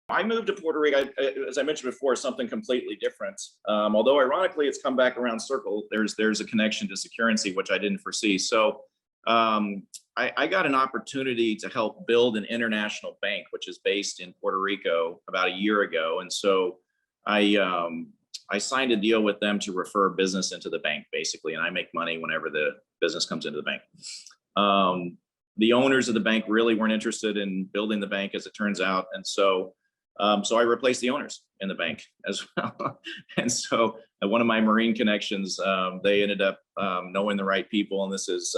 I moved to Puerto Rico, as I mentioned before, something completely different. Although ironically, it's come back around circle. There's a connection to Securrency, which I didn't foresee. So I got an opportunity to help build an international bank, which is based in Puerto Rico, about a year ago. And so I signed a deal with them to refer business into the bank, basically, and I make money whenever the business comes into the bank. The owners of the bank really weren't interested in building the bank, as it turns out, and so I replaced the owners in the bank as well. And so one of my Marine connections, they ended up knowing the right people, and this is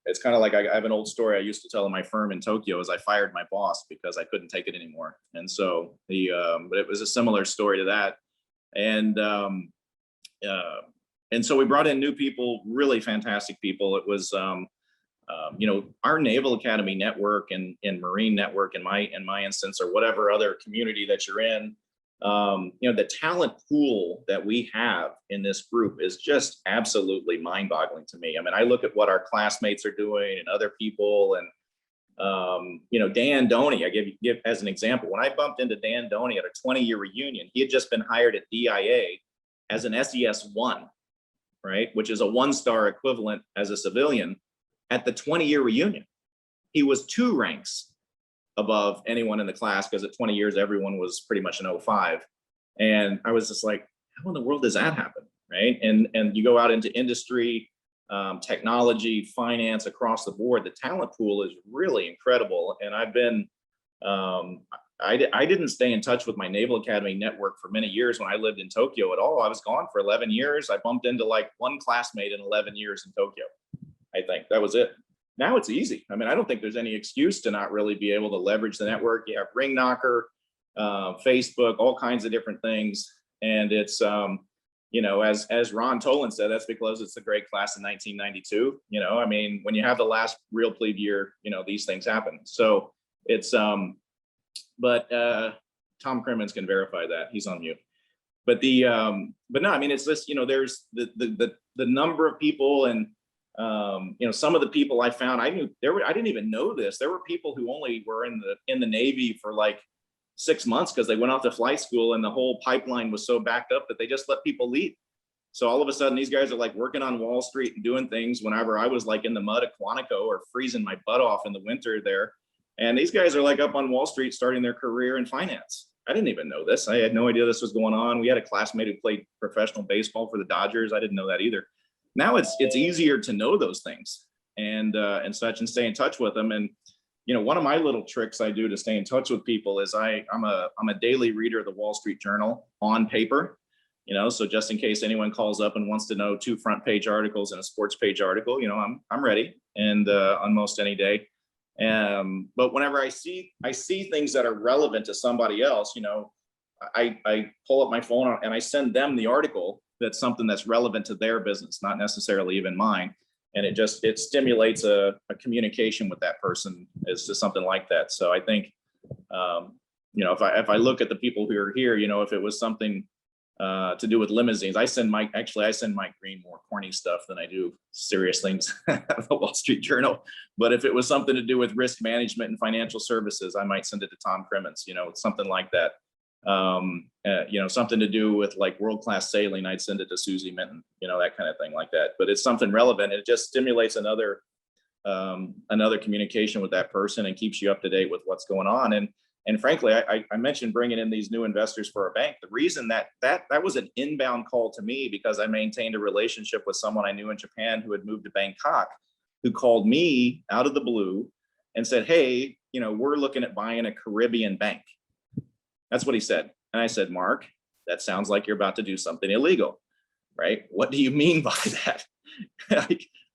it's kind of like I have an old story I used to tell in my firm in Tokyo, is I fired my boss because I couldn't take it anymore. And so but it was a similar story to that. And so we brought in new people, really fantastic people. It was our Naval Academy network and Marine network in my instance, or whatever other community that you're in, the talent pool that we have in this group is just absolutely mind-boggling to me. I mean, I look at what our classmates are doing and other people, and Dan Doney, I give as an example. When I bumped into Dan Doney at a 20-year reunion, he had just been hired at DIA as an SES-1, right, which is a 1-star equivalent as a civilian. At the 20-year reunion, he was 2 ranks above anyone in the class, because at 20 years, everyone was pretty much an 05. And I was just like, how in the world does that happen, right? And you go out into industry, technology, finance, across the board, the talent pool is really incredible. And I've been, I didn't stay in touch with my Naval Academy network for many years when I lived in Tokyo at all. I was gone for 11 years. I bumped into like one classmate in 11 years in Tokyo. I think that was it. Now it's easy. I mean, I don't think there's any excuse to not really be able to leverage the network. You have Ring Knocker, Facebook, all kinds of different things. And it's, as Ron Toland said, that's because it's a great class in 1992. I mean, when you have the last real plebe year, these things happen. So it's, but Tom Crimmins can verify that. He's on mute. But but no, I mean, it's this, there's the number of people, and some of the people I found, I didn't even know this. There were people who only were in the Navy for like 6 months because they went off to flight school, and the whole pipeline was so backed up that they just let people leave. So all of a sudden, these guys are like working on Wall Street and doing things whenever I was like in the mud at Quantico or freezing my butt off in the winter there. And these guys are like up on Wall Street starting their career in finance. I didn't even know this. I had no idea this was going on. We had a classmate who played professional baseball for the Dodgers. I didn't know that either. Now it's easier to know those things and such, and stay in touch with them. And one of my little tricks I do to stay in touch with people is I'm a daily reader of the Wall Street Journal on paper. So just in case anyone calls up and wants to know 2 front-page articles and a sports page article, I'm ready, and on most any day. But whenever I see things that are relevant to somebody else, I pull up my phone and I send them the article. That's something that's relevant to their business, not necessarily even mine. And it stimulates a communication with that person as to something like that. So I think, if I look at the people who are here, if it was something to do with limousines, I send Mike Green more corny stuff than I do serious things at the Wall Street Journal. But if it was something to do with risk management and financial services, I might send it to Tom Crimmins, something like that. Something to do with like world-class sailing, I'd send it to Susie Minton, that kind of thing like that. But it's something relevant. It just stimulates another communication with that person and keeps you up to date with what's going on. And frankly, I mentioned bringing in these new investors for our bank. The reason that was an inbound call to me, because I maintained a relationship with someone I knew in Japan who had moved to Bangkok, who called me out of the blue and said, hey, we're looking at buying a Caribbean bank. That's what he said. And I said, Mark, that sounds like you're about to do something illegal, right? What do you mean by that?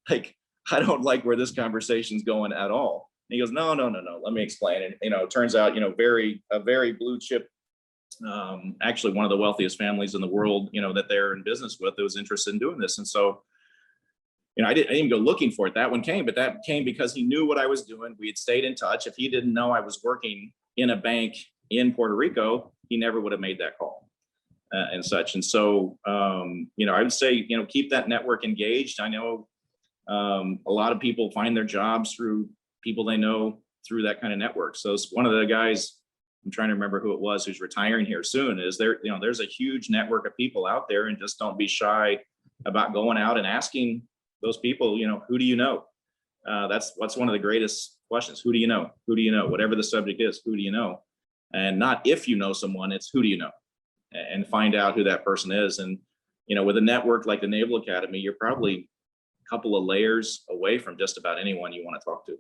like, I don't like where this conversation's going at all. And he goes, no, let me explain. And, it turns out, a very blue chip, actually one of the wealthiest families in the world, that they're in business with, that was interested in doing this. And so, I didn't even go looking for it. That one came, but that came because he knew what I was doing. We had stayed in touch. If he didn't know I was working in a bank in Puerto Rico, he never would have made that call and such. And so, I would say, keep that network engaged. I know a lot of people find their jobs through people they know through that kind of network. So one of the guys I'm trying to remember who it was who's retiring here soon, is there, you know, there's a huge network of people out there, and just don't be shy about going out and asking those people, you know, who do you know? That's one of the greatest questions. Who do you know? Who do you know? Whatever the subject is, who do you know? And not if you know someone, it's who do you know? And find out who that person is. And, you know, with a network like the Naval Academy, you're probably a couple of layers away from just about anyone you want to talk to.